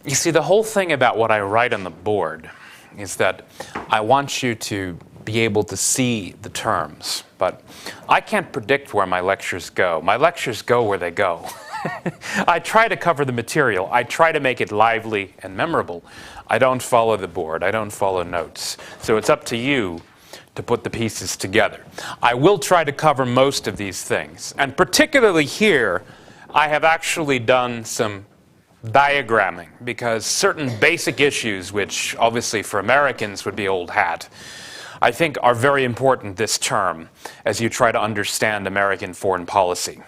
You see, the whole thing about what I write on the board is that I want you to be able to see the terms, but I can't predict where my lectures go. My lectures go where they go. I try to cover the material. I try to make it lively and memorable. I don't follow the board. I don't follow notes. So it's up to you to put the pieces together. I will try to cover most of these things. And particularly here, I have actually done some diagramming, because certain basic issues, which obviously for Americans would be old hat, I think are very important this term as you try to understand American foreign policy,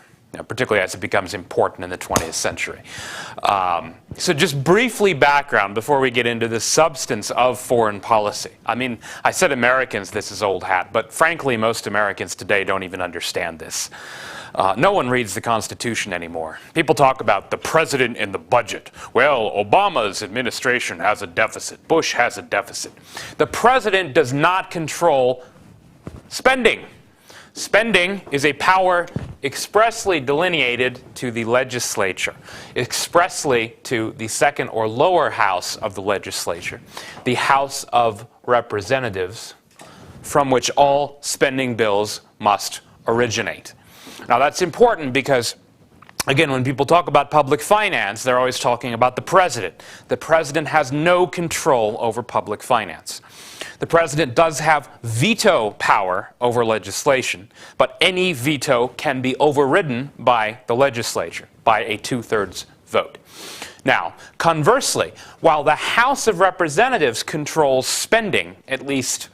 particularly as it becomes important in the 20th century. So just briefly background before we get into the substance of foreign policy. I mean, I said Americans, this is old hat, but frankly, most Americans today don't even understand this. No one reads the Constitution anymore. People talk about the president and the budget. Well, Obama's administration has a deficit. Bush has a deficit. The president does not control spending. Spending is a power expressly delineated to the legislature, expressly to the second or lower house of the legislature, the House of Representatives, from which all spending bills must originate. Now that's important because, again, when people talk about public finance, they're always talking about the president. The president has no control over public finance. The president does have veto power over legislation, but any veto can be overridden by the legislature, by a 2/3 vote. Now, conversely, while the House of Representatives controls spending, at least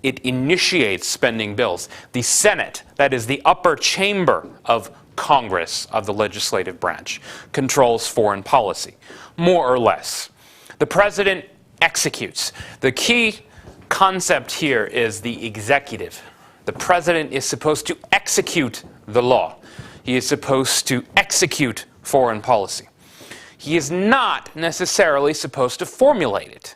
it initiates spending bills, the Senate, that is the upper chamber of Congress, of the legislative branch, controls foreign policy, more or less. The president executes. The key concept here is the executive. The president is supposed to execute the law. He is supposed to execute foreign policy. He is not necessarily supposed to formulate it.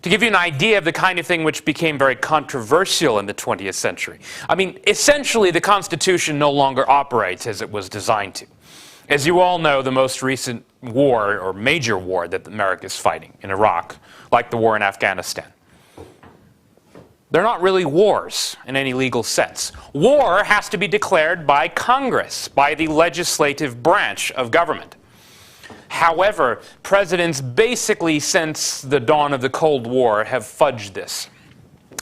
To give you an idea of the kind of thing which became very controversial in the 20th century. I mean, essentially, the Constitution no longer operates as it was designed to. As you all know, the most recent war, or major war, that America is fighting in Iraq, like the war in Afghanistan, they're not really wars in any legal sense. War has to be declared by Congress, by the legislative branch of government. However, presidents basically, since the dawn of the Cold War, have fudged this.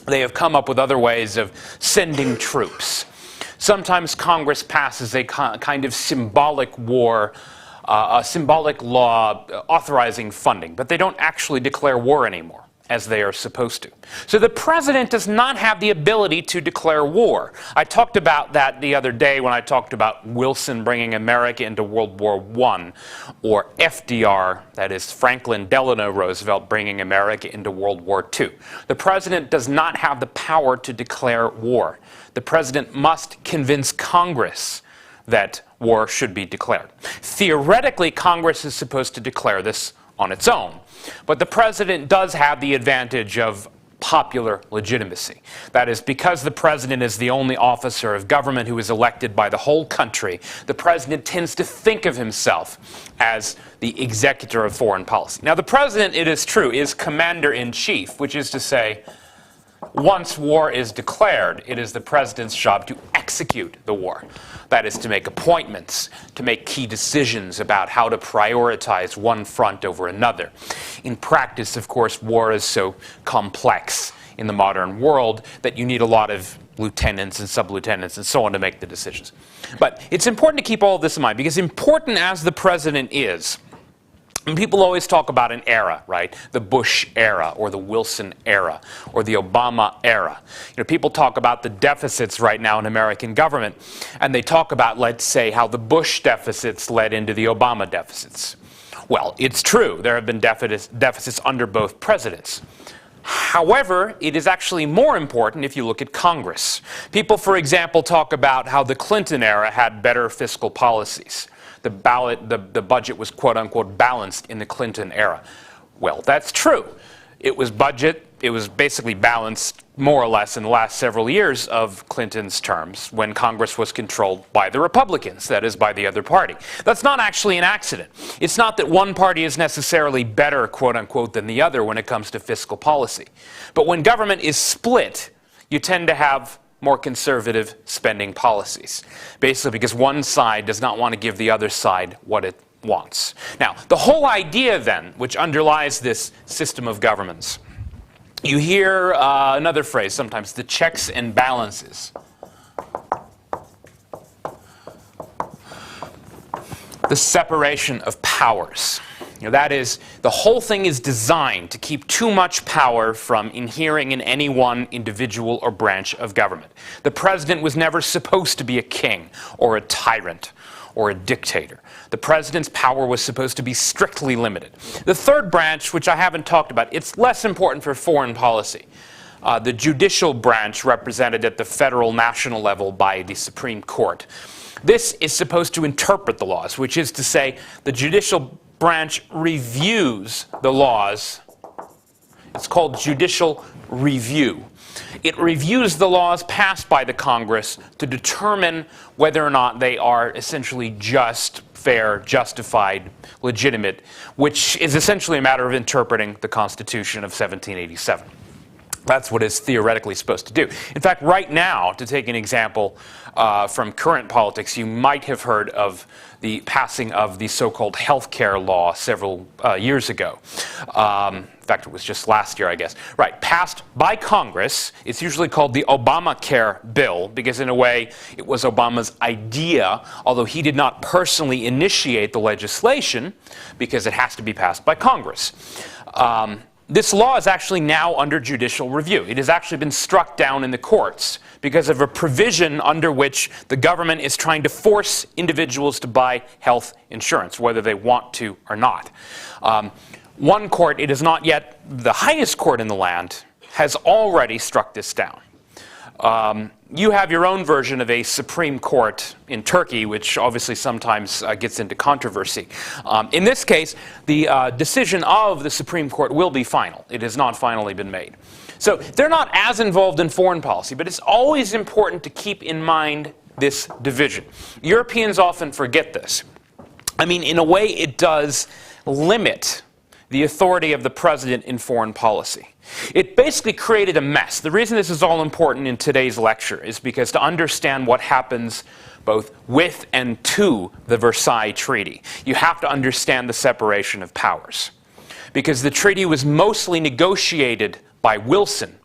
They have come up with other ways of sending troops. Sometimes Congress passes a kind of symbolic war, a symbolic law authorizing funding, but they don't actually declare war anymore, as they are supposed to. So the president does not have the ability to declare war. I talked about that the other day when I talked about Wilson bringing America into World War I, or FDR, that is Franklin Delano Roosevelt, bringing America into World War II. The president does not have the power to declare war. The president must convince Congress that war should be declared. Theoretically, Congress is supposed to declare this on its own. But the president does have the advantage of popular legitimacy. That is, because the president is the only officer of government who is elected by the whole country, the president tends to think of himself as the executor of foreign policy. Now, the president, it is true, is commander-in-chief, which is to say, once war is declared, it is the president's job to execute the war. That is, to make appointments, to make key decisions about how to prioritize one front over another. In practice, of course, war is so complex in the modern world that you need a lot of lieutenants and sub-lieutenants and so on to make the decisions. But it's important to keep all of this in mind, because important as the president is, and people always talk about an era, right? The Bush era, or the Wilson era, or the Obama era. You know, people talk about the deficits right now in American government, and they talk about, let's say, how the Bush deficits led into the Obama deficits. Well, it's true. There have been deficits under both presidents. However, it is actually more important if you look at Congress. People, for example, talk about how the Clinton era had better fiscal policies. The budget was quote-unquote balanced in the Clinton era. Well, that's true. It was budget it was basically balanced more or less in the last several years of Clinton's terms when Congress was controlled by the Republicans, that is, by the other party. That's not actually an accident. It's not that one party is necessarily better, quote unquote, than the other when it comes to fiscal policy. But when government is split, you tend to have more conservative spending policies, basically because one side does not want to give the other side what it wants. Now, the whole idea then, which underlies this system of governments, you hear another phrase sometimes, the checks and balances. The separation of powers. That is, the whole thing is designed to keep too much power from inhering in any one individual or branch of government. The president was never supposed to be a king or a tyrant or a dictator. The president's power was supposed to be strictly limited. The third branch, which I haven't talked about, it's less important for foreign policy. The judicial branch, represented at the federal national level by the Supreme Court. This is supposed to interpret the laws, which is to say the judicial branch reviews the laws. It's called judicial review. It reviews the laws passed by the Congress to determine whether or not they are essentially just, fair, justified, legitimate, which is essentially a matter of interpreting the Constitution of 1787. That's what it's theoretically supposed to do. In fact, right now, to take an example from current politics, you might have heard of the passing of the so-called health care law several years ago. In fact, it was just last year, I guess. Right, passed by Congress. It's usually called the Obamacare bill because, in a way, it was Obama's idea, although he did not personally initiate the legislation because it has to be passed by Congress. This law is actually now under judicial review. It has actually been struck down in the courts because of a provision under which the government is trying to force individuals to buy health insurance, whether they want to or not. One court, it is not yet the highest court in the land, has already struck this down. You have your own version of a Supreme Court in Turkey, which obviously sometimes gets into controversy. In this case, the decision of the Supreme Court will be final. It has not finally been made. So they're not as involved in foreign policy, but it's always important to keep in mind this division. Europeans often forget this. I mean, in a way, it does limit the authority of the president in foreign policy. It basically created a mess. The reason this is all important in today's lecture is because to understand what happens both with and to the Versailles Treaty, you have to understand the separation of powers. Because the treaty was mostly negotiated by Wilson,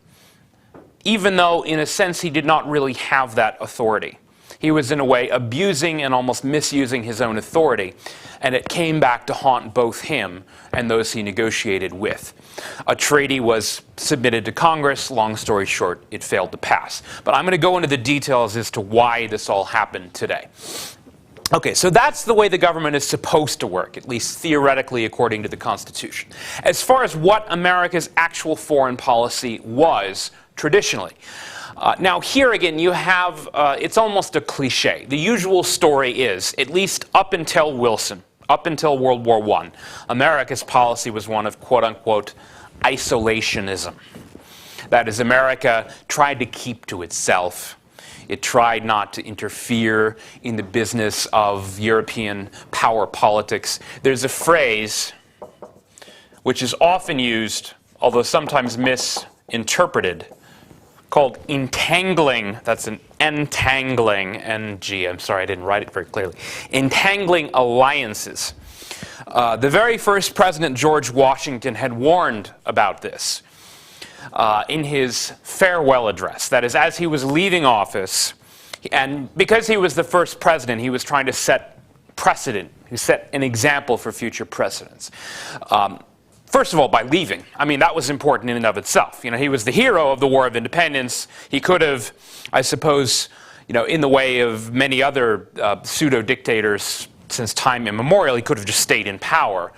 even though, in a sense, he did not really have that authority. He was, in a way, abusing and almost misusing his own authority, and it came back to haunt both him and those he negotiated with. A treaty was submitted to Congress. Long story short, it failed to pass. But I'm going to go into the details as to why this all happened today. Okay, so that's the way the government is supposed to work, at least theoretically according to the Constitution. As far as what America's actual foreign policy was traditionally, now here again you have, it's almost a cliche. The usual story is, at least up until Wilson, up until World War I, America's policy was one of quote-unquote isolationism. That is, America tried to keep to itself. It tried not to interfere in the business of European power politics. There's a phrase which is often used, although sometimes misinterpreted, called entangling. That's an entangling, N-G. I'm sorry, I didn't write it very clearly. Entangling alliances. The very first president, George Washington, had warned about this in his farewell address. That is, as he was leaving office, and because he was the first president, he was trying to set precedent. He set an example for future presidents. First of all, by leaving. I mean, that was important in and of itself. You know, he was the hero of the War of Independence. He could have, I suppose, you know, in the way of many other pseudo-dictators since time immemorial, he could have just stayed in power.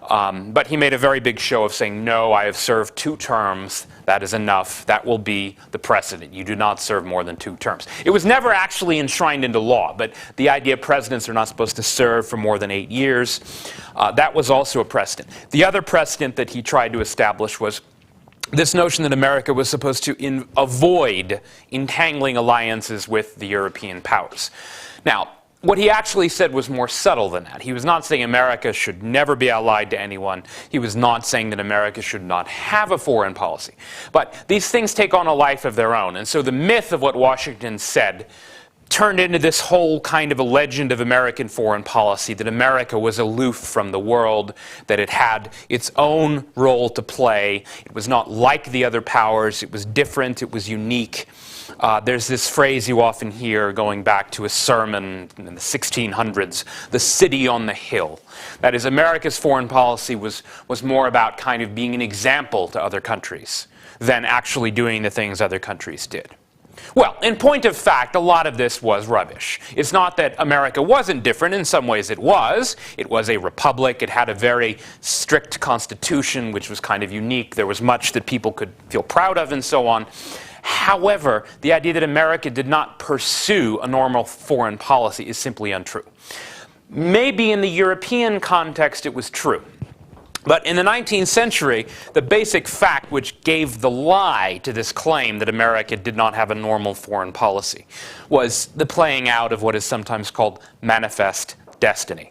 But he made a very big show of saying, no, I have served 2 terms. That is enough. That will be the precedent. You do not serve more than 2 terms. It was never actually enshrined into law, but the idea presidents are not supposed to serve for more than 8 years, that was also a precedent. The other precedent that he tried to establish was this notion that America was supposed to avoid entangling alliances with the European powers. Now, what he actually said was more subtle than that. He was not saying America should never be allied to anyone. He was not saying that America should not have a foreign policy. But these things take on a life of their own. And so the myth of what Washington said turned into this whole kind of a legend of American foreign policy, that America was aloof from the world, that it had its own role to play. It was not like the other powers. It was different. It was unique. There's this phrase you often hear going back to a sermon in the 1600s, the city on the hill. That is, America's foreign policy was more about kind of being an example to other countries than actually doing the things other countries did. Well, in point of fact, a lot of this was rubbish. It's not that America wasn't different. In some ways it was. It was a republic. It had a very strict constitution, which was kind of unique. There was much that people could feel proud of and so on. However, the idea that America did not pursue a normal foreign policy is simply untrue. Maybe in the European context it was true. But in the 19th century, the basic fact which gave the lie to this claim that America did not have a normal foreign policy was the playing out of what is sometimes called manifest destiny.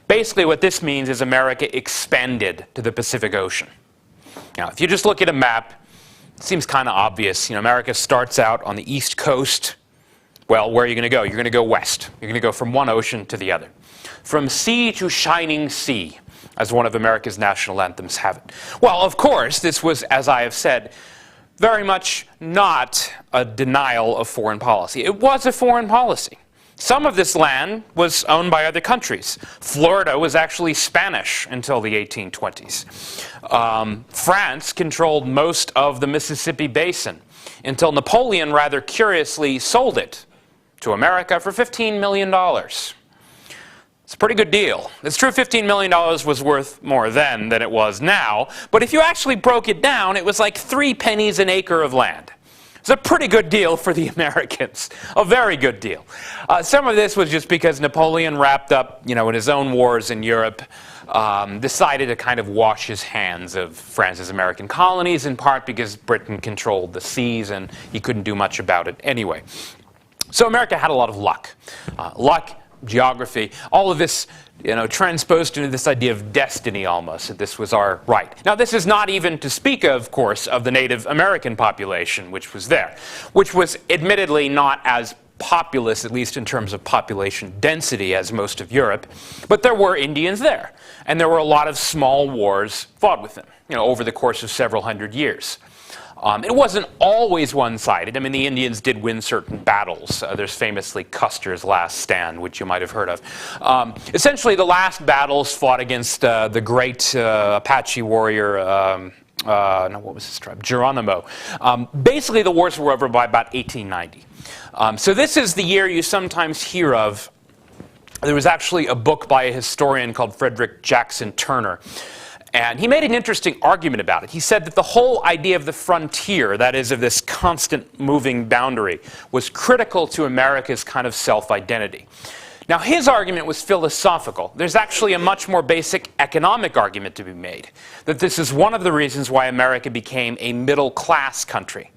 Basically what this means is America expanded to the Pacific Ocean. Now, if you just look at a map, it seems kind of obvious. You know, America starts out on the east coast. Well, where are you going to go? You're going to go west. You're going to go from one ocean to the other. From sea to shining sea, as one of America's national anthems have it. Well, of course, this was, as I have said, very much not a denial of foreign policy. It was a foreign policy. Some of this land was owned by other countries. Florida was actually Spanish until the 1820s. France controlled most of the Mississippi Basin until Napoleon rather curiously sold it to America for $15 million. It's a pretty good deal. It's true $15 million was worth more then than it was now, but if you actually broke it down, it was like 3 pennies an acre of land. It's a pretty good deal for the Americans, a very good deal. Some of this was just because Napoleon wrapped up, in his own wars in Europe, decided to kind of wash his hands of France's American colonies, in part because Britain controlled the seas and he couldn't do much about it anyway. So America had a lot of luck. Luck, geography, all of this, transposed into this idea of destiny almost, that this was our right. Now, this is not even to speak of course, of the Native American population, which was there, which was admittedly not as populous, at least in terms of population density, as most of Europe, but there were Indians there, and there were a lot of small wars fought with them, over the course of several hundred years. It wasn't always one-sided. I mean, the Indians did win certain battles. There's famously Custer's Last Stand, which you might have heard of. Essentially, the last battles fought against the great Apache warrior, what was his tribe? Geronimo. Basically, the wars were over by about 1890. So this is the year you sometimes hear of. There was actually a book by a historian called Frederick Jackson Turner. And he made an interesting argument about it. He said that the whole idea of the frontier, that is, of this constant moving boundary, was critical to America's kind of self-identity. Now, his argument was philosophical. There's actually a much more basic economic argument to be made, that this is one of the reasons why America became a middle-class country,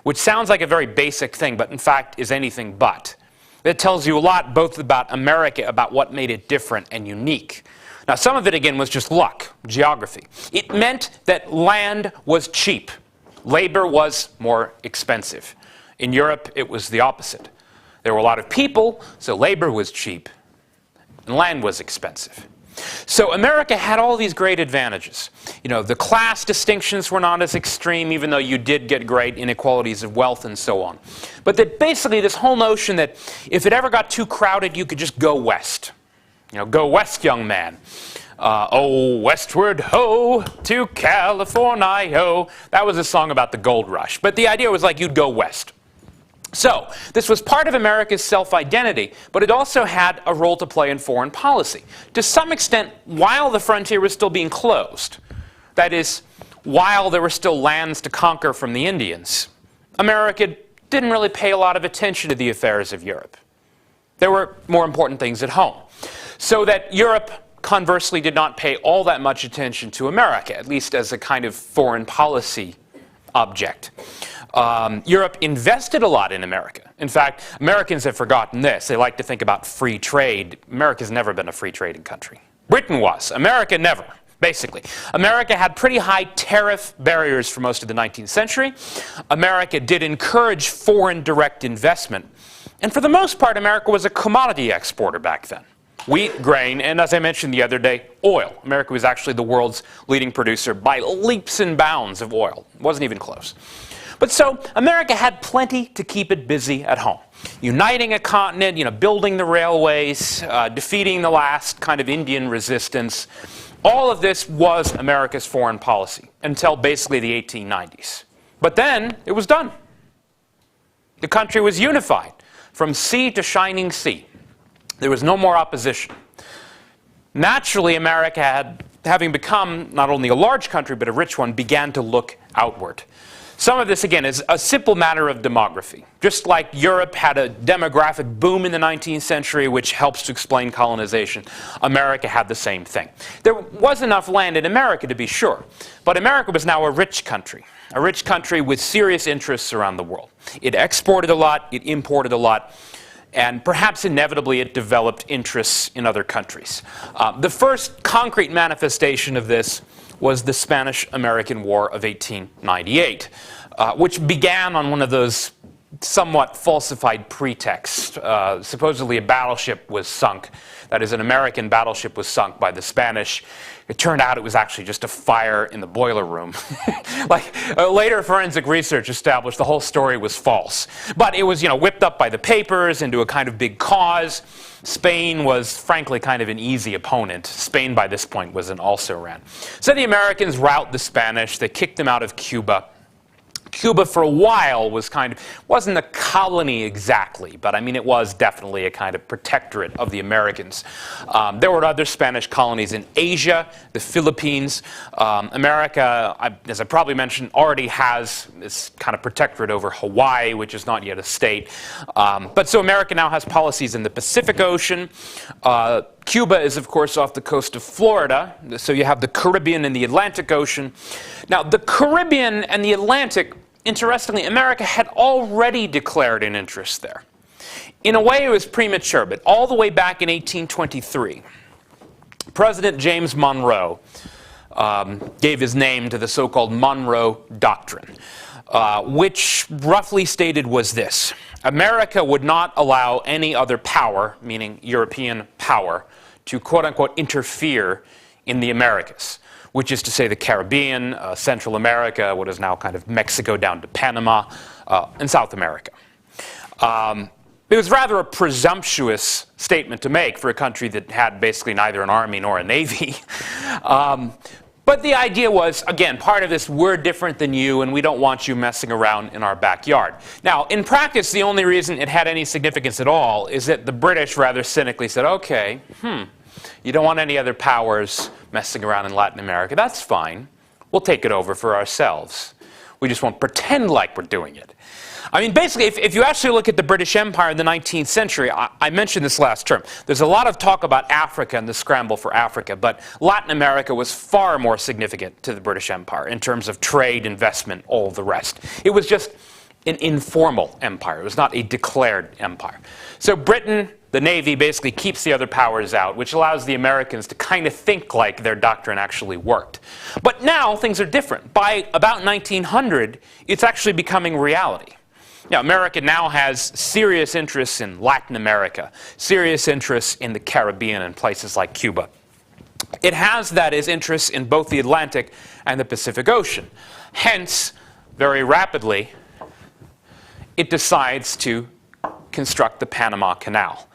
which sounds like a very basic thing, but in fact is anything but. It tells you a lot both about America, about what made it different and unique. Now, some of it, again, was just luck, geography. It meant that land was cheap. Labor was more expensive. In Europe, it was the opposite. There were a lot of people, so labor was cheap, and land was expensive. So America had all these great advantages. The class distinctions were not as extreme, even though you did get great inequalities of wealth and so on. But that basically this whole notion that if it ever got too crowded, you could just go west. Go west, young man. Oh, westward ho, to California ho. That was a song about the gold rush. But the idea was like you'd go west. So this was part of America's self-identity, but it also had a role to play in foreign policy. To some extent, while the frontier was still being closed, that is, while there were still lands to conquer from the Indians, America didn't really pay a lot of attention to the affairs of Europe. There were more important things at home. So that Europe, conversely, did not pay all that much attention to America, at least as a kind of foreign policy object. Europe invested a lot in America. In fact, Americans have forgotten this. They like to think about free trade. America's never been a free trading country. Britain was. America never. Basically, America had pretty high tariff barriers for most of the 19th century. America did encourage foreign direct investment. And for the most part, America was a commodity exporter back then. Wheat, grain, and as I mentioned the other day, oil. America was actually the world's leading producer by leaps and bounds of oil. It wasn't even close. But so, America had plenty to keep it busy at home. Uniting a continent, building the railways, defeating the last kind of Indian resistance. All of this was America's foreign policy until basically the 1890s. But then it was done. The country was unified from sea to shining sea. There was no more opposition. Naturally, America, having become not only a large country but a rich one, began to look outward. Some of this, again, is a simple matter of demography. Just like Europe had a demographic boom in the 19th century, which helps to explain colonization, America had the same thing. There was enough land in America, to be sure, but America was now a rich country with serious interests around the world. It exported a lot, it imported a lot, and perhaps inevitably it developed interests in other countries. The first concrete manifestation of this was the Spanish-American War of 1898, which began on one of those somewhat falsified pretexts. Supposedly a battleship was sunk. That is, an American battleship was sunk by the Spanish. It turned out it was actually just a fire in the boiler room. Later forensic research established the whole story was false. But it was, whipped up by the papers into a kind of big cause. Spain was, frankly, kind of an easy opponent. Spain, by this point, was an also-ran. So the Americans rout the Spanish. They kicked them out of Cuba. Cuba, for a while, wasn't a colony exactly, but it was definitely a kind of protectorate of the Americans. There were other Spanish colonies in Asia, the Philippines. America, as I probably mentioned, already has this kind of protectorate over Hawaii, which is not yet a state. But so America now has policies in the Pacific Ocean. Cuba is, of course, off the coast of Florida, so you have the Caribbean and the Atlantic Ocean. Now, the Caribbean and the Atlantic, interestingly, America had already declared an interest there. In a way, it was premature, but all the way back in 1823, President James Monroe gave his name to the so-called Monroe Doctrine, which roughly stated was this: America would not allow any other power, meaning European power, to quote-unquote interfere in the Americas, which is to say the Caribbean, Central America, what is now kind of Mexico down to Panama, and South America. It was rather a presumptuous statement to make for a country that had basically neither an army nor a navy. But the idea was, again, part of this, we're different than you and we don't want you messing around in our backyard. Now, in practice, the only reason it had any significance at all is that the British rather cynically said, okay, you don't want any other powers messing around in Latin America. That's fine. We'll take it over for ourselves. We just won't pretend like we're doing it. Basically, if you actually look at the British Empire in the 19th century, I mentioned this last term, there's a lot of talk about Africa and the scramble for Africa, but Latin America was far more significant to the British Empire in terms of trade, investment, all the rest. It was just an informal empire. It was not a declared empire. So Britain, the Navy, basically keeps the other powers out, which allows the Americans to kind of think like their doctrine actually worked. But now things are different. By about 1900, it's actually becoming reality. Now, America now has serious interests in Latin America, serious interests in the Caribbean and places like Cuba. It has, that is, interests in both the Atlantic and the Pacific Ocean. Hence, very rapidly, it decides to construct the Panama Canal,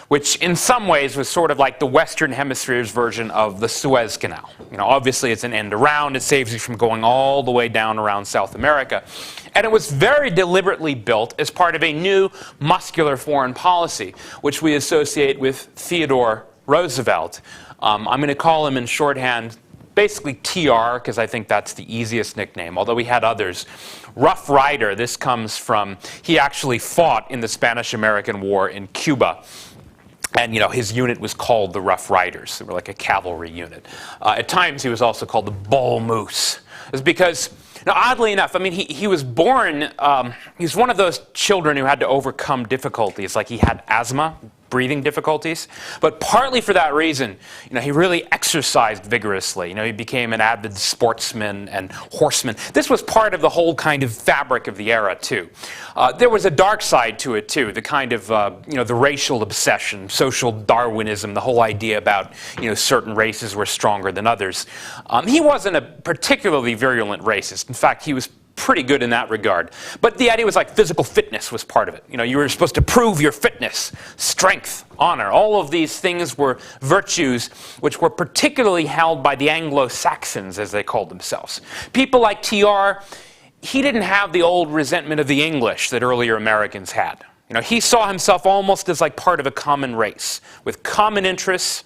which in some ways was sort of like the Western Hemisphere's version of the Suez Canal. Obviously it's an end around. It saves you from going all the way down around South America. And it was very deliberately built as part of a new muscular foreign policy, which we associate with Theodore Roosevelt. I'm going to call him in shorthand basically TR, because I think that's the easiest nickname, although he had others. Rough Rider, this comes from, he actually fought in the Spanish-American War in Cuba. And, his unit was called the Rough Riders. They were like a cavalry unit. At times, he was also called the Bull Moose. It's because Now, oddly enough, I mean, he was born, he's one of those children who had to overcome difficulties, like he had asthma, breathing difficulties. But partly for that reason, he really exercised vigorously. He became an avid sportsman and horseman. This was part of the whole kind of fabric of the era, too. There was a dark side to it, too, the kind of, the racial obsession, social Darwinism, the whole idea about, certain races were stronger than others. He wasn't a particularly virulent racist. In fact, he was pretty good in that regard. But the idea was like physical fitness was part of it. You were supposed to prove your fitness, strength, honor. All of these things were virtues which were particularly held by the Anglo-Saxons, as they called themselves. People like TR, he didn't have the old resentment of the English that earlier Americans had. He saw himself almost as like part of a common race with common interests.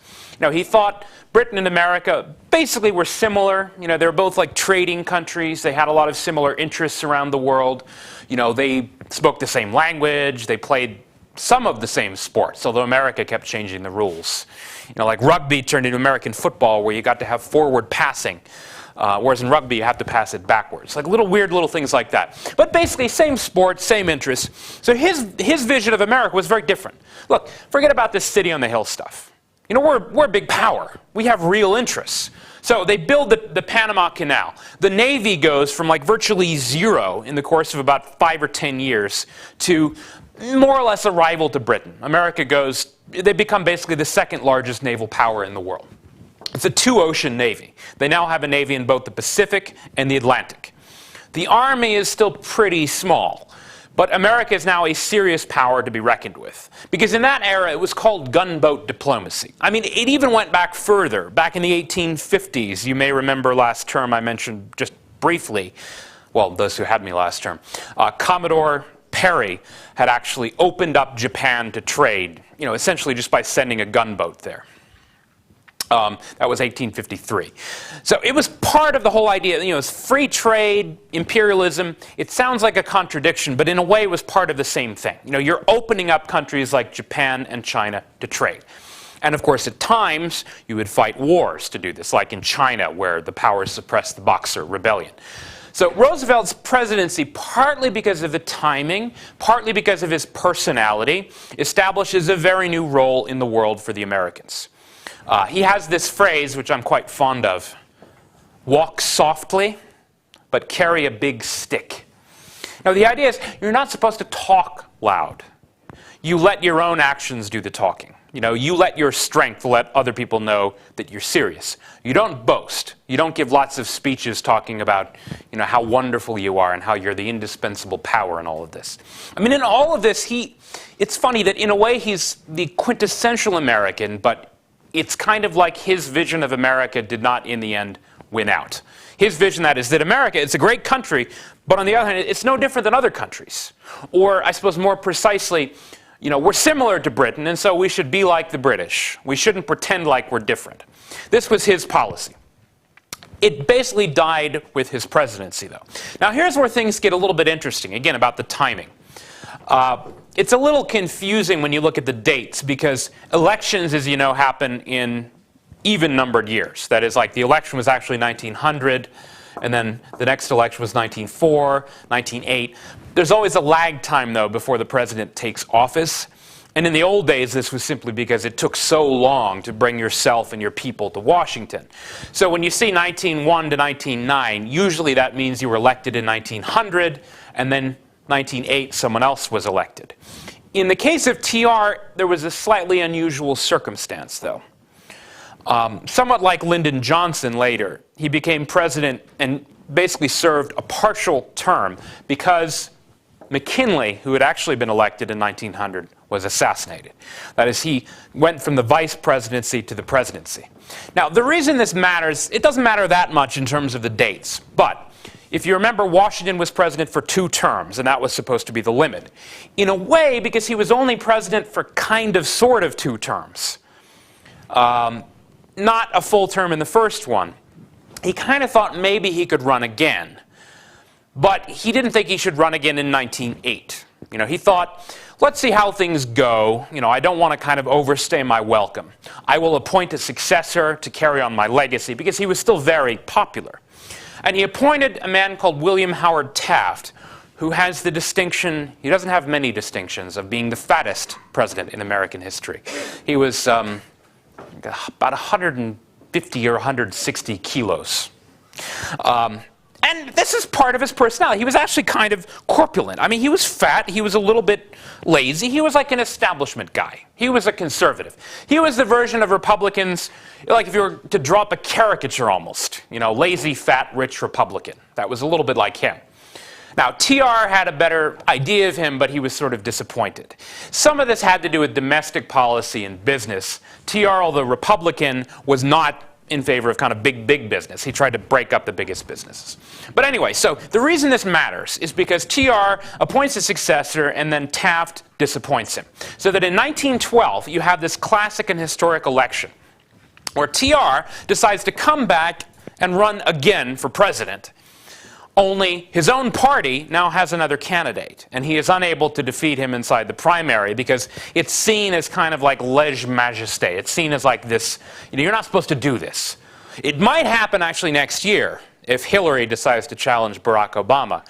He thought Britain and America basically were similar. They were both like trading countries. They had a lot of similar interests around the world. They spoke the same language. They played some of the same sports, although America kept changing the rules. Like rugby turned into American football, where you got to have forward passing. Whereas in rugby, you have to pass it backwards. Like weird little things like that. But basically, same sport, same interests. So his vision of America was very different. Look, forget about this city on the hill stuff. We're a big power. We have real interests. So they build the Panama Canal. The Navy goes from like virtually zero in the course of about 5 or 10 years to more or less a rival to Britain. They become basically the second largest naval power in the world. It's a two-ocean navy. They now have a navy in both the Pacific and the Atlantic. The army is still pretty small. But America is now a serious power to be reckoned with. Because in that era, it was called gunboat diplomacy. I mean, it even went back further. Back in the 1850s, you may remember last term I mentioned just briefly, well, those who had me last term, Commodore Perry had actually opened up Japan to trade, essentially just by sending a gunboat there. That was 1853. So it was part of the whole idea, it's free trade, imperialism. It sounds like a contradiction, but in a way it was part of the same thing. You're opening up countries like Japan and China to trade. And of course, at times, you would fight wars to do this, like in China, where the powers suppressed the Boxer Rebellion. So Roosevelt's presidency, partly because of the timing, partly because of his personality, establishes a very new role in the world for the Americans. He has this phrase, which I'm quite fond of: walk softly, but carry a big stick. Now, the idea is you're not supposed to talk loud. You let your own actions do the talking. You let your strength let other people know that you're serious. You don't boast. You don't give lots of speeches talking about, how wonderful you are and how you're the indispensable power in all of this. I mean, in all of this, it's funny that in a way he's the quintessential American, but it's kind of like his vision of America did not, in the end, win out. His vision, that is, that America, it's a great country, but on the other hand, it's no different than other countries. Or, I suppose more precisely, we're similar to Britain, and so we should be like the British. We shouldn't pretend like we're different. This was his policy. It basically died with his presidency, though. Now, here's where things get a little bit interesting, again, about the timing. It's a little confusing when you look at the dates, because elections, as you know, happen in even-numbered years. That is, like the election was actually 1900, and then the next election was 1904, 1908. There's always a lag time, though, before the president takes office. And in the old days, this was simply because it took so long to bring yourself and your people to Washington. So when you see 1901 to 1909, usually that means you were elected in 1900, and then 1908, someone else was elected. In the case of TR, there was a slightly unusual circumstance, though. Somewhat like Lyndon Johnson later, he became president and basically served a partial term because McKinley, who had actually been elected in 1900, was assassinated. That is, he went from the vice presidency to the presidency. Now, the reason this matters, it doesn't matter that much in terms of the dates, but if you remember, Washington was president for 2 terms, and that was supposed to be the limit. In a way, because he was only president for kind of, sort of 2 terms. Not a full term in the first one. He kind of thought maybe he could run again. But he didn't think he should run again in 1908. He thought, let's see how things go. I don't want to kind of overstay my welcome. I will appoint a successor to carry on my legacy, because he was still very popular. And he appointed a man called William Howard Taft, who has the distinction, he doesn't have many distinctions, of being the fattest president in American history. He was about 150 or 160 kilos. And this is part of his personality. He was actually kind of corpulent. I mean, he was fat. He was a little bit lazy. He was like an establishment guy. He was a conservative. He was the version of Republicans, like if you were to draw up a caricature almost. You know, lazy, fat, rich Republican. That was a little bit like him. Now, TR had a better idea of him, but he was sort of disappointed. Some of this had to do with domestic policy and business. TR, although Republican, was not in favor of kind of big business. He tried to break up the biggest businesses. But anyway, so the reason this matters is because TR appoints a successor and then Taft disappoints him. So that in 1912, you have this classic and historic election where TR decides to come back and run again for president. Only his own party now has another candidate, and he is unable to defeat him inside the primary because it's seen as kind of like lèse-majesté. It's seen as like this, you know, you're not supposed to do this. It might happen actually next year if Hillary decides to challenge Barack Obama.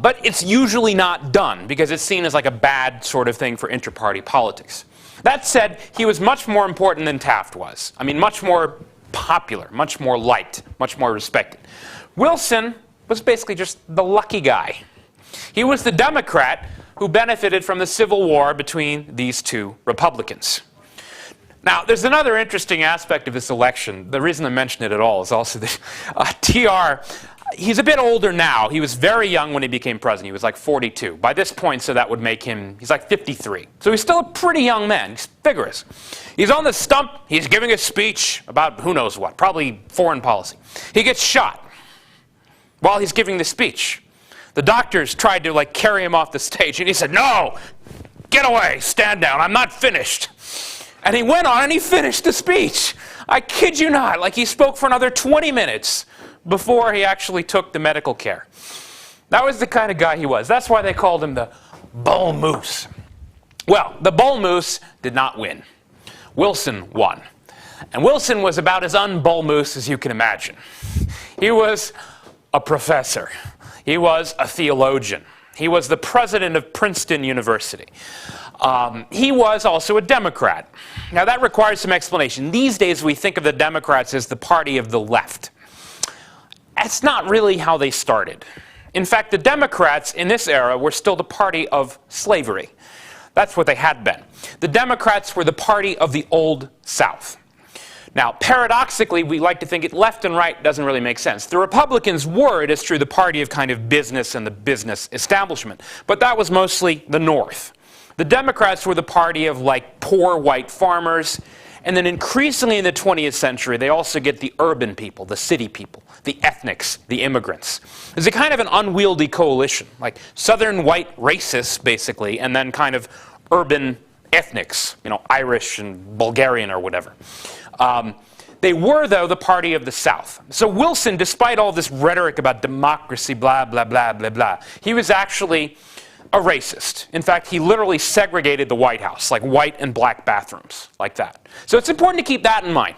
But it's usually not done because it's seen as like a bad sort of thing for inter-party politics. That said, he was much more important than Taft was. I mean, much more popular, much more liked, much more respected. Wilson was basically just the lucky guy. He was the Democrat who benefited from the Civil War between these two Republicans. Now, there's another interesting aspect of this election. The reason I mention it at all is also that TR, he's a bit older now. He was very young when he became president. He was like 42. By this point, so that would make him, he's like 53. So he's still a pretty young man. He's vigorous. He's on the stump. He's giving a speech about who knows what, probably foreign policy. He gets shot while he's giving the speech. The doctors tried to like carry him off the stage, and he said, "No, get away, stand down, I'm not finished." And he went on and he finished the speech. I kid you not, like he spoke for another 20 minutes before he actually took the medical care. That was the kind of guy he was. That's why they called him the Bull Moose. Well, the Bull Moose did not win. Wilson won. And Wilson was about as un-Bull Moose as you can imagine. He was a professor. He was a theologian. He was the president of Princeton University. He was also a Democrat. Now that requires some explanation. These days we think of the Democrats as the party of the left. That's not really how they started. In fact, the Democrats in this era were still the party of slavery. That's what they had been. The Democrats were the party of the Old South. Now, paradoxically, we like to think it left and right doesn't really make sense. The Republicans were, it is true, the party of kind of business and the business establishment. But that was mostly the North. The Democrats were the party of like poor white farmers. And then increasingly in the 20th century, they also get the urban people, the city people, the ethnics, the immigrants. There's a kind of an unwieldy coalition, like Southern white racists, basically, and then kind of urban ethnics, you know, Irish and Bulgarian or whatever. They were, though, the party of the South. So Wilson, despite all this rhetoric about democracy, blah, blah, blah, blah, blah, he was actually a racist. In fact, he literally segregated the White House, like white and black bathrooms, like that. So it's important to keep that in mind.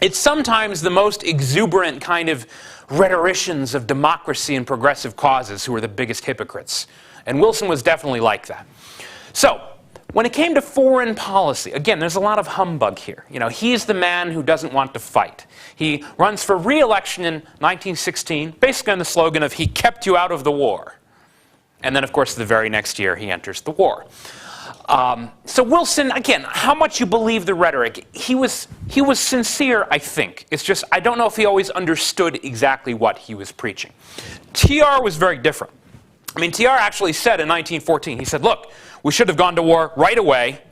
It's sometimes the most exuberant kind of rhetoricians of democracy and progressive causes who are the biggest hypocrites. And Wilson was definitely like that. So, when it came to foreign policy, again, there's a lot of humbug here. You know, he's the man who doesn't want to fight. He runs for re-election in 1916, basically on the slogan of, "He kept you out of the war." And then, of course, the very next year, he enters the war. So Wilson, again, how much you believe the rhetoric, he was sincere, I think. It's just, I don't know if he always understood exactly what he was preaching. TR was very different. I mean, TR actually said in 1914, he said, look, we should have gone to war right away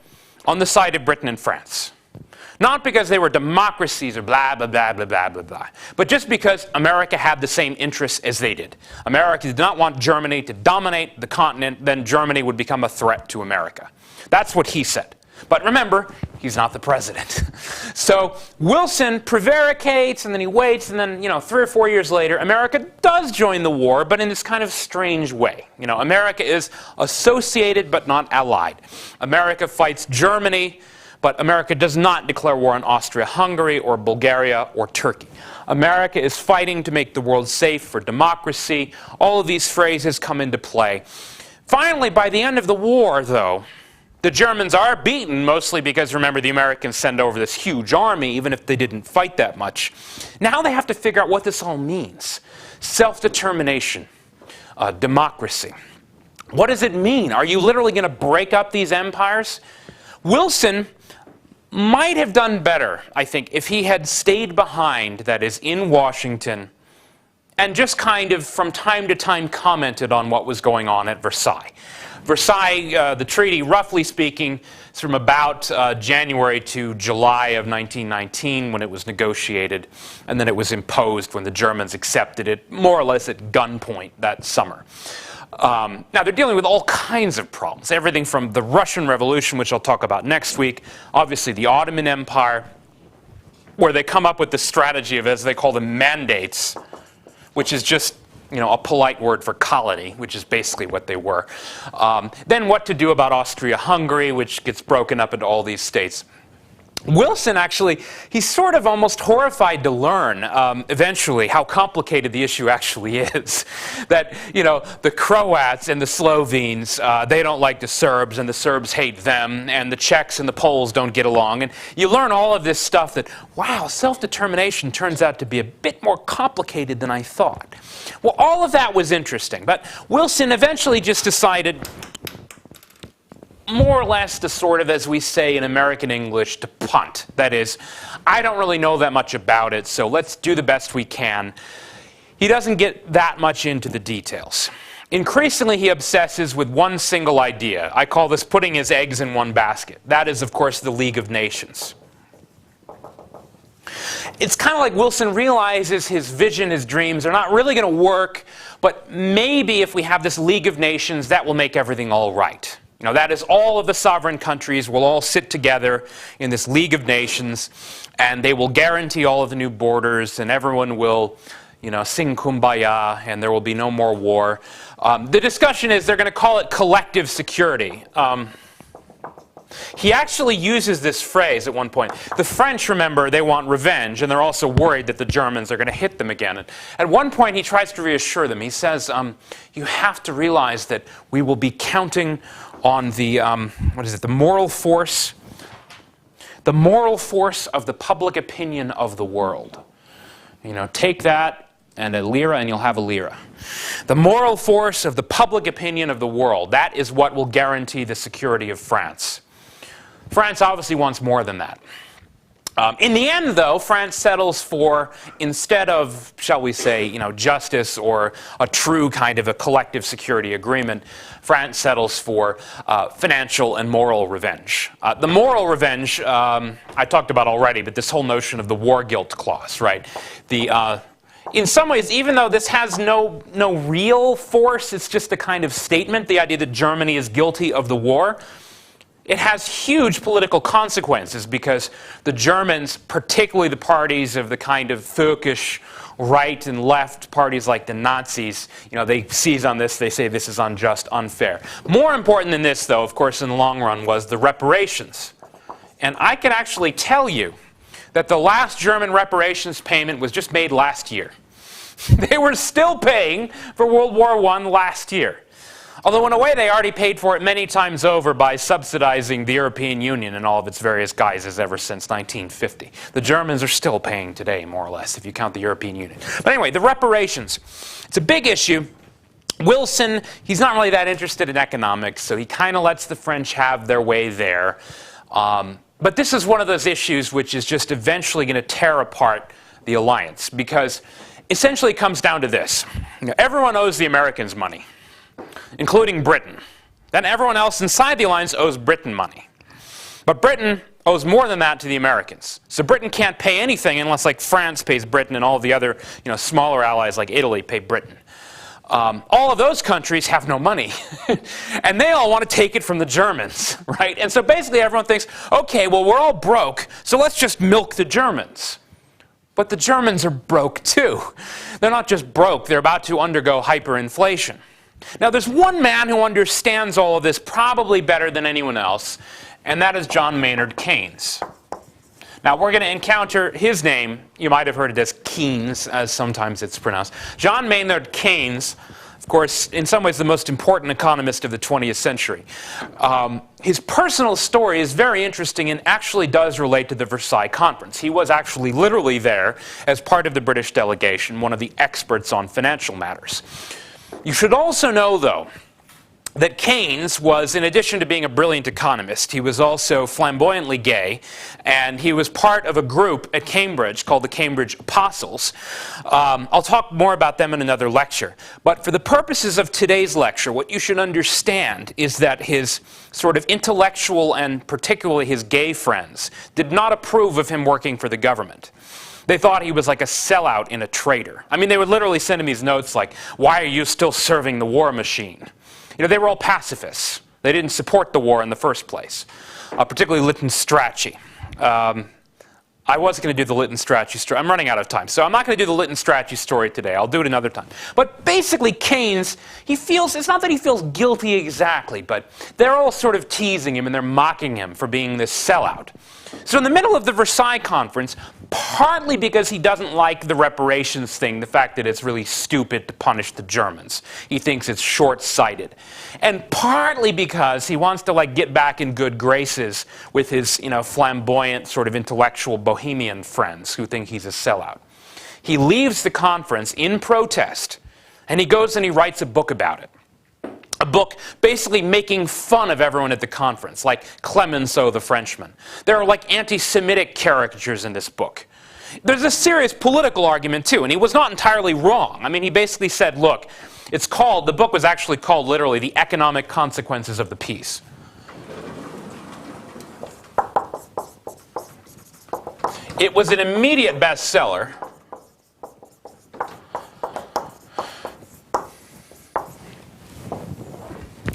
on the side of Britain and France. Not because they were democracies or blah, blah, blah, blah, blah, blah, blah, but just because America had the same interests as they did. America did not want Germany to dominate the continent, then Germany would become a threat to America. That's what he said. But remember, he's not the president. So Wilson prevaricates, and then he waits, and then, 3 or 4 years later, America does join the war, but in this kind of strange way. America is associated but not allied. America fights Germany, but America does not declare war on Austria-Hungary or Bulgaria or Turkey. America is fighting to make the world safe for democracy. All of these phrases come into play. Finally, by the end of the war, though, the Germans are beaten, mostly because, remember, the Americans send over this huge army, even if they didn't fight that much. Now they have to figure out what this all means. Self-determination, democracy. What does it mean? Are you literally going to break up these empires? Wilson might have done better, I think, if he had stayed behind, that is, in Washington, and just kind of from time to time commented on what was going on at Versailles. Versailles, the treaty, roughly speaking, is from about January to July of 1919 when it was negotiated, and then it was imposed when the Germans accepted it, more or less at gunpoint that summer. Now, they're dealing with all kinds of problems, everything from the Russian Revolution, which I'll talk about next week, obviously the Ottoman Empire, where they come up with the strategy of, as they call them, mandates, which is just, a polite word for colony, which is basically what they were. Then what to do about Austria-Hungary, which gets broken up into all these states. Wilson, actually, he's sort of almost horrified to learn, eventually, how complicated the issue actually is. That, the Croats and the Slovenes, they don't like the Serbs, and the Serbs hate them, and the Czechs and the Poles don't get along. And you learn all of this stuff that, wow, self-determination turns out to be a bit more complicated than I thought. Well, all of that was interesting, but Wilson eventually just decided, more or less, to sort of, as we say in American English, to punt. That is, I don't really know that much about it, so let's do the best we can. He doesn't get that much into the details. Increasingly, he obsesses with one single idea. I call this putting his eggs in one basket. That is, of course, the League of Nations. It's kind of like Wilson realizes his vision, his dreams are not really going to work, but maybe if we have this League of Nations, that will make everything all right. That is, all of the sovereign countries will all sit together in this League of Nations, and they will guarantee all of the new borders, and everyone will, sing Kumbaya, and there will be no more war. The discussion is they're going to call it collective security. He actually uses this phrase at one point. The French, remember, they want revenge, and they're also worried that the Germans are going to hit them again. And at one point, he tries to reassure them. He says, you have to realize that we will be counting on the, the moral force? The moral force of the public opinion of the world. Take that and a lira and you'll have a lira. The moral force of the public opinion of the world. That is what will guarantee the security of France. France obviously wants more than that. In the end, though, France settles for, instead of, shall we say, justice or a true kind of a collective security agreement, France settles for financial and moral revenge. The moral revenge, I talked about already, but this whole notion of the war guilt clause, right? In some ways, even though this has no real force, it's just a kind of statement, the idea that Germany is guilty of the war. It has huge political consequences because the Germans, particularly the parties of the kind of Völkisch right and left parties like the Nazis, they seize on this, they say this is unjust, unfair. More important than this, though, of course, in the long run, was the reparations. And I can actually tell you that the last German reparations payment was just made last year. They were still paying for World War I last year. Although in a way they already paid for it many times over by subsidizing the European Union in all of its various guises ever since 1950. The Germans are still paying today, more or less, if you count the European Union. But anyway, the reparations. It's a big issue. Wilson, he's not really that interested in economics, so he kind of lets the French have their way there. But this is one of those issues which is just eventually going to tear apart the alliance, because essentially it comes down to this. Everyone owes the Americans money, including Britain. Then everyone else inside the alliance owes Britain money. But Britain owes more than that to the Americans. So Britain can't pay anything unless, like, France pays Britain and all of the other, smaller allies like Italy pay Britain. All of those countries have no money. And they all want to take it from the Germans, right? And so basically everyone thinks, okay, well, we're all broke, so let's just milk the Germans. But the Germans are broke too. They're not just broke, they're about to undergo hyperinflation. Now, there's one man who understands all of this probably better than anyone else, and that is John Maynard Keynes. Now, we're going to encounter his name. You might have heard it as Keynes, as sometimes it's pronounced. John Maynard Keynes, of course, in some ways the most important economist of the 20th century. His personal story is very interesting and actually does relate to the Versailles Conference. He was actually literally there as part of the British delegation, one of the experts on financial matters. You should also know, though, that Keynes was, in addition to being a brilliant economist, he was also flamboyantly gay, and he was part of a group at Cambridge called the Cambridge Apostles. I'll talk more about them in another lecture. But for the purposes of today's lecture, what you should understand is that his sort of intellectual and particularly his gay friends did not approve of him working for the government. They thought he was like a sellout and a traitor. I mean, they would literally send him these notes like, "Why are you still serving the war machine?" You know, they were all pacifists. They didn't support the war in the first place, particularly Lytton Strachey. I was going to do the Lytton Strachey story. I'm running out of time, so I'm not going to do the Lytton Strachey story today. I'll do it another time. But basically, Keynes, he feels, it's not that he feels guilty exactly, but they're all sort of teasing him and they're mocking him for being this sellout. So in the middle of the Versailles Conference, partly because he doesn't like the reparations thing, the fact that it's really stupid to punish the Germans. He thinks it's short-sighted. And partly because he wants to get back in good graces with his, flamboyant sort of intellectual bohemian friends who think he's a sellout. He leaves the conference in protest, and he goes and he writes a book about it. A book basically making fun of everyone at the conference, like Clemenceau the Frenchman. There are anti-Semitic caricatures in this book. There's a serious political argument too, and he was not entirely wrong. I mean, he basically said, look, the book was actually called literally The Economic Consequences of the Peace. It was an immediate bestseller.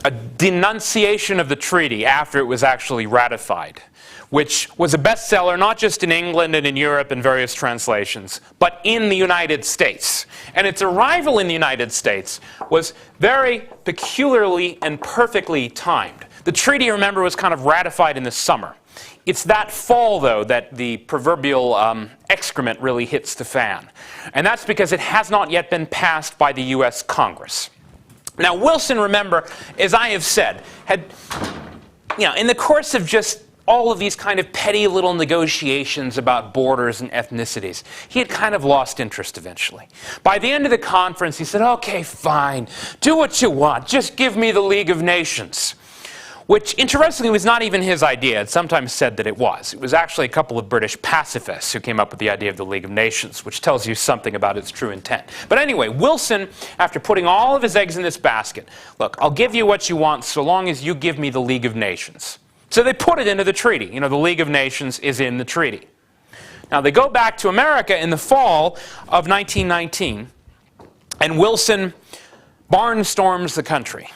A denunciation of the treaty after it was actually ratified, which was a bestseller not just in England and in Europe in various translations, but in the United States. And its arrival in the United States was very peculiarly and perfectly timed. The treaty, remember, was kind of ratified in the summer. It's that fall, though, that the proverbial excrement really hits the fan. And that's because it has not yet been passed by the U.S. Congress. Now, Wilson, remember, as I have said, had, in the course of just all of these kind of petty little negotiations about borders and ethnicities, he had kind of lost interest eventually. By the end of the conference, he said, okay, fine, do what you want, just give me the League of Nations. Which, interestingly, was not even his idea. It's sometimes said that it was. It was actually a couple of British pacifists who came up with the idea of the League of Nations, which tells you something about its true intent. But anyway, Wilson, after putting all of his eggs in this basket, look, I'll give you what you want so long as you give me the League of Nations. So they put it into the treaty. The League of Nations is in the treaty. Now, they go back to America in the fall of 1919, and Wilson barnstorms the country.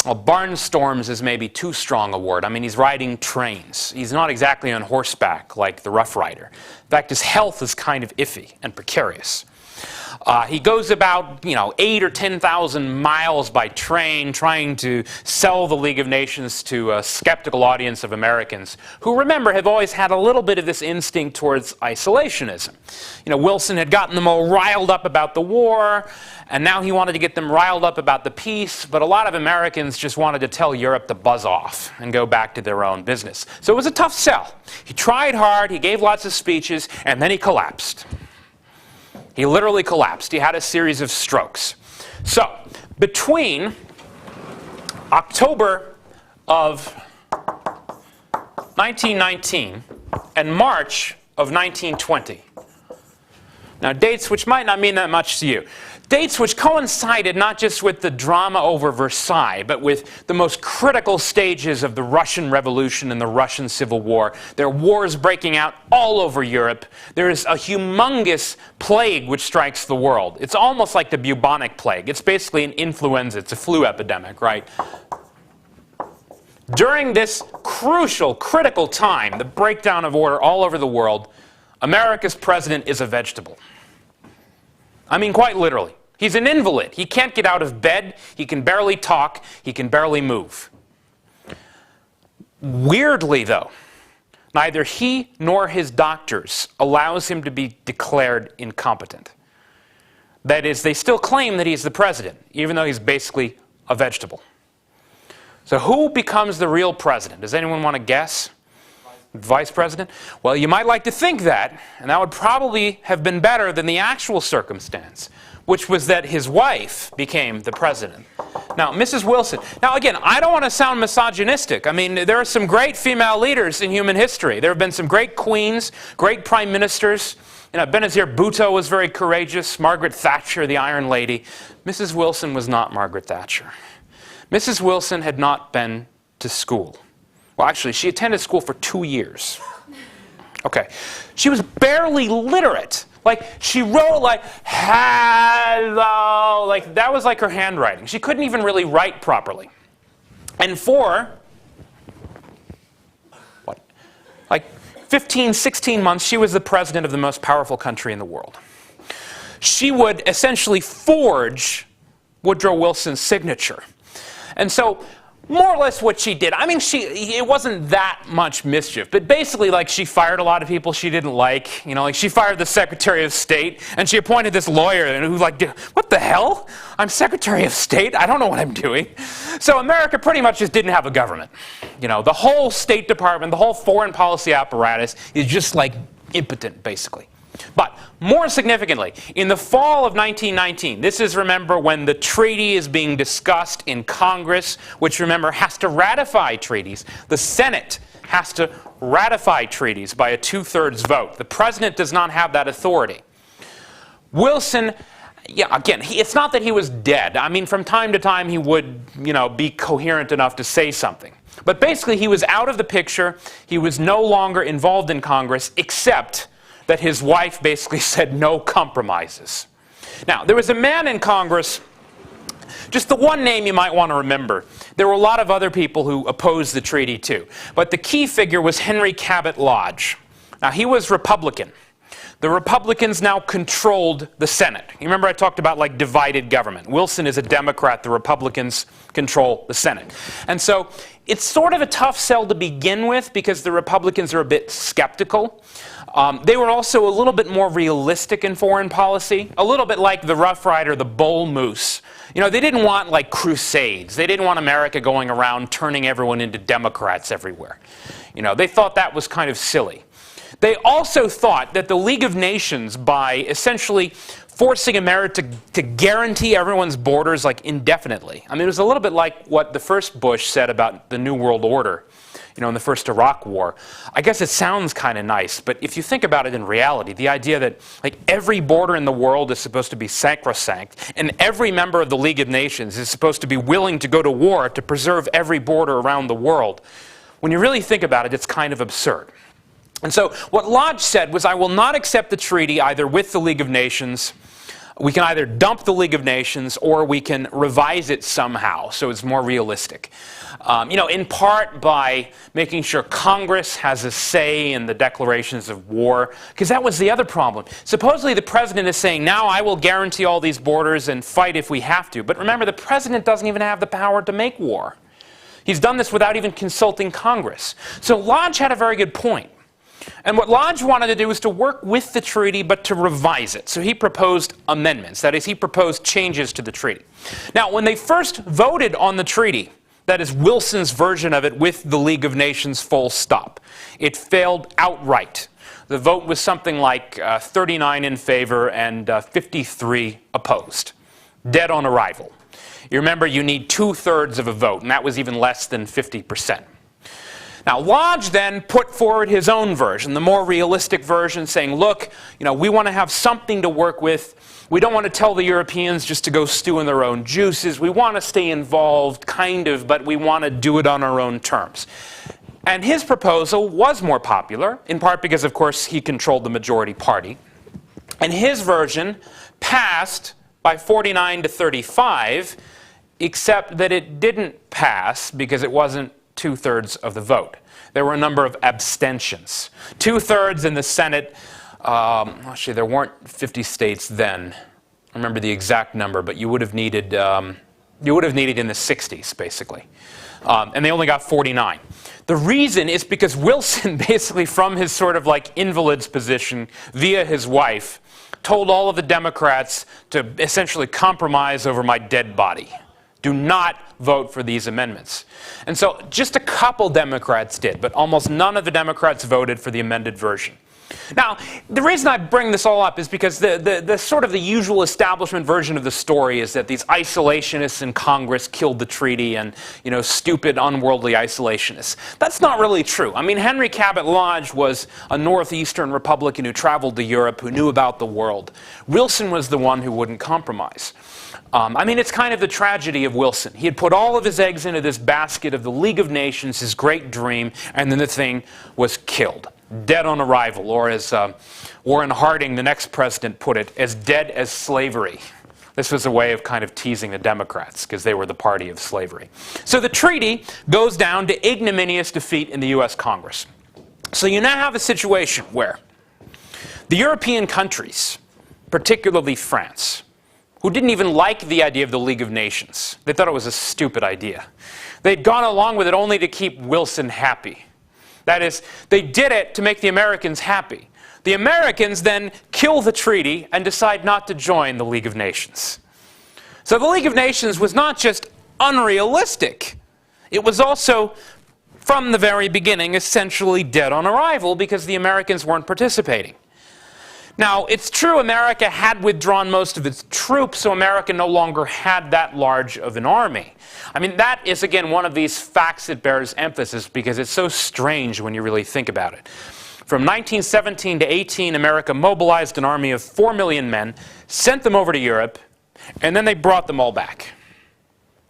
Well, barnstorms is maybe too strong a word. I mean, he's riding trains. He's not exactly on horseback like the Rough Rider. In fact, his health is kind of iffy and precarious. He goes about, 8 or 10,000 miles by train trying to sell the League of Nations to a skeptical audience of Americans who, remember, have always had a little bit of this instinct towards isolationism. Wilson had gotten them all riled up about the war, and now he wanted to get them riled up about the peace, but a lot of Americans just wanted to tell Europe to buzz off and go back to their own business. So it was a tough sell. He tried hard, he gave lots of speeches, and then he collapsed. He literally collapsed. He had a series of strokes. So, between October of 1919 and March of 1920, now dates which might not mean that much to you, dates which coincided not just with the drama over Versailles, but with the most critical stages of the Russian Revolution and the Russian Civil War. There are wars breaking out all over Europe. There is a humongous plague which strikes the world. It's almost like the bubonic plague. It's basically an influenza. It's a flu epidemic, right? During this crucial, critical time, the breakdown of order all over the world, America's president is a vegetable. I mean, quite literally. He's an invalid. He can't get out of bed. He can barely talk. He can barely move. Weirdly, though, neither he nor his doctors allows him to be declared incompetent. That is, they still claim that he's the president, even though he's basically a vegetable. So who becomes the real president? Does anyone want to guess? Vice president? Well, you might like to think that, and that would probably have been better than the actual circumstance, which was that his wife became the president. Now, Mrs. Wilson. Now, again, I don't want to sound misogynistic. I mean, there are some great female leaders in human history. There have been some great queens, great prime ministers. You know, Benazir Bhutto was very courageous. Margaret Thatcher, the Iron Lady. Mrs. Wilson was not Margaret Thatcher. Mrs. Wilson had not been to school. Well, actually, she attended school for 2 years. Okay. She was barely literate. Like, she wrote like, hello, like, that was like her handwriting. She couldn't even really write properly. And for, what, like 15, 16 months, she was the president of the most powerful country in the world. She would essentially forge Woodrow Wilson's signature. And so, more or less what she did, I mean, it wasn't that much mischief, but basically, like, she fired a lot of people she didn't like. You know, like, she fired the Secretary of State, and she appointed this lawyer who, like, what the hell? I'm Secretary of State? I don't know what I'm doing. So America pretty much just didn't have a government. You know, the whole State Department, the whole foreign policy apparatus is just, like, impotent, basically. But more significantly, in the fall of 1919, this is, remember, when the treaty is being discussed in Congress, which, remember, has to ratify treaties. The Senate has to ratify treaties by a 2/3 vote. The president does not have that authority. Wilson, yeah, again, it's not that he was dead. I mean, from time to time he would, you know, be coherent enough to say something. But basically he was out of the picture. He was no longer involved in Congress, except that his wife basically said no compromises. Now, there was a man in Congress, just the one name you might want to remember. There were a lot of other people who opposed the treaty too. But the key figure was Henry Cabot Lodge. Now, he was Republican. The Republicans now controlled the Senate. You remember I talked about, like, divided government. Wilson is a Democrat. The Republicans control the Senate. And so it's sort of a tough sell to begin with because the Republicans are a bit skeptical. They were also a little bit more realistic in foreign policy, a little bit like the Rough Rider, the Bull Moose. You know, they didn't want, like, crusades. They didn't want America going around turning everyone into Democrats everywhere. You know, they thought that was kind of silly. They also thought that the League of Nations, by essentially forcing America to guarantee everyone's borders, like, indefinitely. I mean, it was a little bit like what the first Bush said about the New World Order, you know, in the first Iraq War. I guess it sounds kind of nice, but if you think about it in reality, the idea that, like, every border in the world is supposed to be sacrosanct, and every member of the League of Nations is supposed to be willing to go to war to preserve every border around the world, when you really think about it, it's kind of absurd. And so what Lodge said was, I will not accept the treaty either with the League of Nations. We can either dump the League of Nations or we can revise it somehow so it's more realistic. You know, in part by making sure Congress has a say in the declarations of war, because that was the other problem. Supposedly the president is saying, now I will guarantee all these borders and fight if we have to. But remember, the president doesn't even have the power to make war. He's done this without even consulting Congress. So Lodge had a very good point. And what Lodge wanted to do was to work with the treaty, but to revise it. So he proposed amendments. That is, he proposed changes to the treaty. Now, when they first voted on the treaty, that is Wilson's version of it with the League of Nations full stop, it failed outright. The vote was something like 39 in favor and 53 opposed. Dead on arrival. You remember, you need 2/3 of a vote, and that was even less than 50%. Now, Lodge then put forward his own version, the more realistic version, saying, look, you know, we want to have something to work with. We don't want to tell the Europeans just to go stew in their own juices. We want to stay involved, kind of, but we want to do it on our own terms. And his proposal was more popular, in part because, of course, he controlled the majority party. And his version passed by 49 to 35, except that it didn't pass because it wasn't 2/3 of the vote. There were a number of abstentions. 2/3 in the Senate. Actually, there weren't 50 states then. remember the exact number, but you would have needed in the 60s, basically. And they only got 49. The reason is because Wilson, basically from his sort of like invalid's position via his wife, told all of the Democrats to essentially compromise over my dead body. Do not vote for these amendments. And so just a couple Democrats did, but almost none of the Democrats voted for the amended version. Now, the reason I bring this all up is because the sort of the usual establishment version of the story is that these isolationists in Congress killed the treaty and, you know, stupid, unworldly isolationists. That's not really true. I mean, Henry Cabot Lodge was a northeastern Republican who traveled to Europe, who knew about the world. Wilson was the one who wouldn't compromise. I mean, it's kind of the tragedy of Wilson. He had put all of his eggs into this basket of the League of Nations, his great dream, and then the thing was killed. Dead on arrival, or as Warren Harding, the next president, put it, as dead as slavery. This was a way of kind of teasing the Democrats, because they were the party of slavery. So the treaty goes down to ignominious defeat in the US Congress. So you now have a situation where the European countries, particularly France, who didn't even like the idea of the League of Nations. They thought it was a stupid idea. They'd gone along with it only to keep Wilson happy. That is, they did it to make the Americans happy. The Americans then kill the treaty and decide not to join the League of Nations. So the League of Nations was not just unrealistic. It was also, from the very beginning, essentially dead on arrival because the Americans weren't participating. Now, it's true America had withdrawn most of its troops, so America no longer had that large of an army. I mean, that is, again, one of these facts that bears emphasis because it's so strange when you really think about it. From 1917 to 18, America mobilized an army of 4 million men, sent them over to Europe, and then they brought them all back.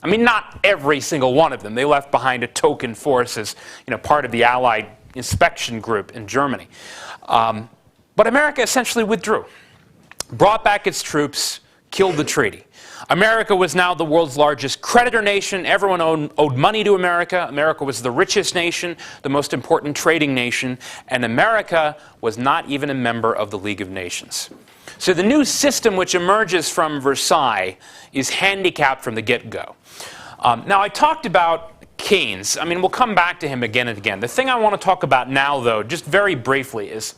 I mean, not every single one of them. They left behind a token force as, you know, part of the Allied inspection group in Germany. But America essentially withdrew, brought back its troops, killed the treaty. America was now the world's largest creditor nation. Everyone owed money to America. America was the richest nation, the most important trading nation, and America was not even a member of the League of Nations. So the new system which emerges from Versailles is handicapped from the get-go. Now, I talked about Keynes. I mean, we'll come back to him again and again. The thing I want to talk about now, though, just very briefly, is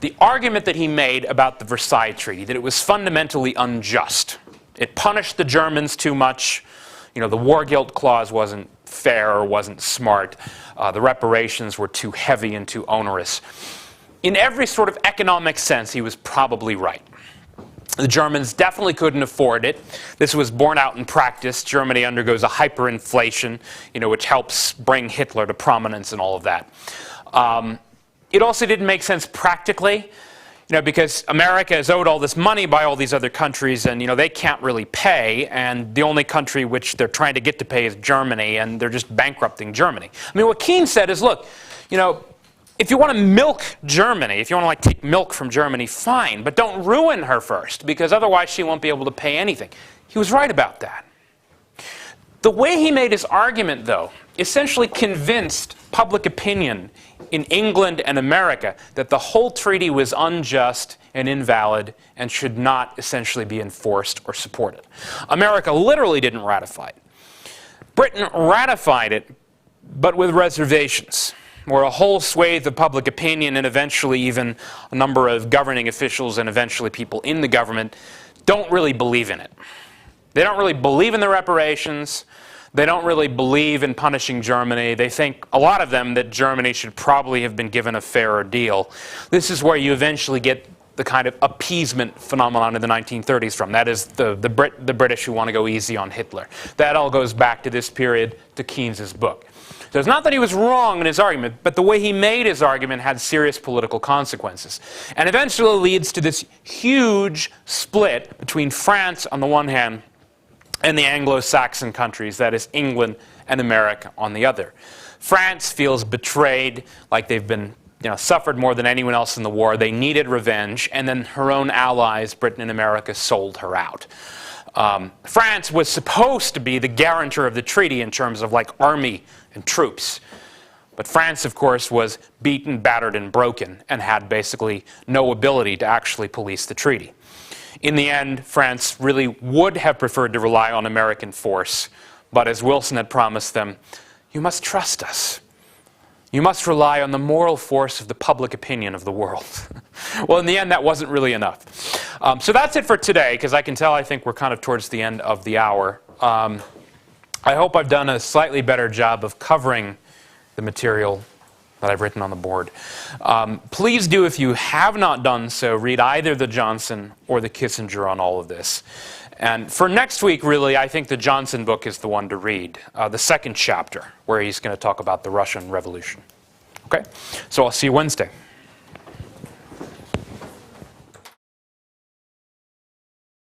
the argument that he made about the Versailles Treaty, that it was fundamentally unjust. It punished the Germans too much. You know, the war guilt clause wasn't fair or wasn't smart. The reparations were too heavy and too onerous. In every sort of economic sense, he was probably right. The Germans definitely couldn't afford it. This was borne out in practice. Germany undergoes a hyperinflation, you know, which helps bring Hitler to prominence and all of that. It also didn't make sense practically, you know, because America is owed all this money by all these other countries, and, you know, they can't really pay, and the only country which they're trying to get to pay is Germany, and they're just bankrupting Germany. I mean, what Keynes said is, look, you know, if you want to milk Germany, if you want to, like, take milk from Germany, fine, but don't ruin her first, because otherwise she won't be able to pay anything. He was right about that. The way he made his argument, though, essentially convinced public opinion in England and America that the whole treaty was unjust and invalid and should not essentially be enforced or supported. America literally didn't ratify it. Britain ratified it, but with reservations, where a whole swathe of public opinion and eventually even a number of governing officials and eventually people in the government don't really believe in it. They don't really believe in the reparations. They don't really believe in punishing Germany. They think, a lot of them, that Germany should probably have been given a fairer deal. This is where you eventually get the kind of appeasement phenomenon in the 1930s from. That is the British who want to go easy on Hitler. That all goes back to this period, to Keynes's book. So it's not that he was wrong in his argument, but the way he made his argument had serious political consequences. And eventually leads to this huge split between France on the one hand and the Anglo-Saxon countries, that is England and America on the other. France feels betrayed, like they've been, you know, suffered more than anyone else in the war. They needed revenge, and then her own allies, Britain and America, sold her out. France was supposed to be the guarantor of the treaty in terms of, like, army and troops. But France, of course, was beaten, battered, and broken, and had basically no ability to actually police the treaty. In the end, France really would have preferred to rely on American force, but as Wilson had promised them, you must trust us. You must rely on the moral force of the public opinion of the world. Well, in the end, that wasn't really enough. So that's it for today, because I can tell I think we're kind of towards the end of the hour. I hope I've done a slightly better job of covering the material that I've written on the board. Please do, if you have not done so, read either the Johnson or the Kissinger on all of this. And for next week, really, I think the Johnson book is the one to read, the second chapter, where he's going to talk about the Russian Revolution. Okay? So I'll see you Wednesday.